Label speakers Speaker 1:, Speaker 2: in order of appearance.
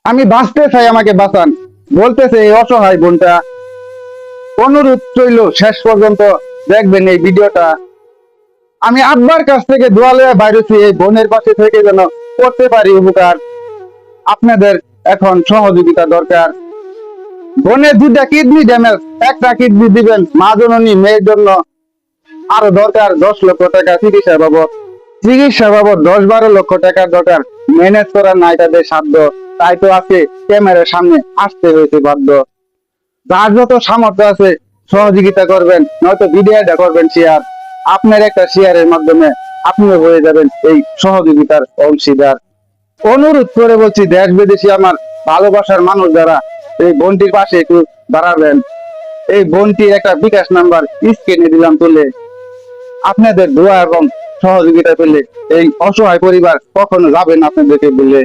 Speaker 1: আমি বাঁচতে চাই, আমাকে বাঁচান, বলতেছে এই অসহায় বোনটা। অনুরোধ রইল শেষ পর্যন্ত দেখবেন এই ভিডিওটা। আমি আব্বার কাছ থেকে দোয়া লয়ে বাইরেছি এই বোনের পাশে থেকে যেন করতে পারি উপকার। আপনাদের এখন সহযোগিতা দরকার। বোনের দুটা কিডনি ড্যামেজ, একটা কিডনি দিবেন মা জননী মেয়ের জন্য। আরো দরকার 10 লক্ষ টাকা চিকিৎসা বাবদ। চিকিৎসা বাবদ 10-12 লক্ষ টাকার দরকার। ম্যানেজ করার নাই তাদের সাধ্য, তাই তো আজকে ক্যামেরার সামনে আসতে হয়েছে বাধ্য। যার যত সামর্থ্য আছে সহযোগিতা করবেন, নয়তো ভিডিওটা করবেন শেয়ার। আপনার একটা শেয়ারের মাধ্যমে আপনিও হয়ে যাবেন এই সহযোগিতার অংশীদার। অনুরোধ করে বলছি, দেশ বিদেশি আমার ভালোবাসার মানুষ যারা, এই বোনটির পাশে একটু দাঁড়াবেন। এই বোনটির একটা বিকাশ নাম্বার স্ক্রিনে দিলাম তুলে। আপনাদের দোয়া এবং সহযোগিতা পেলে এই অসহায় পরিবার কখনো যাবেন আপনাদেরকে বলে।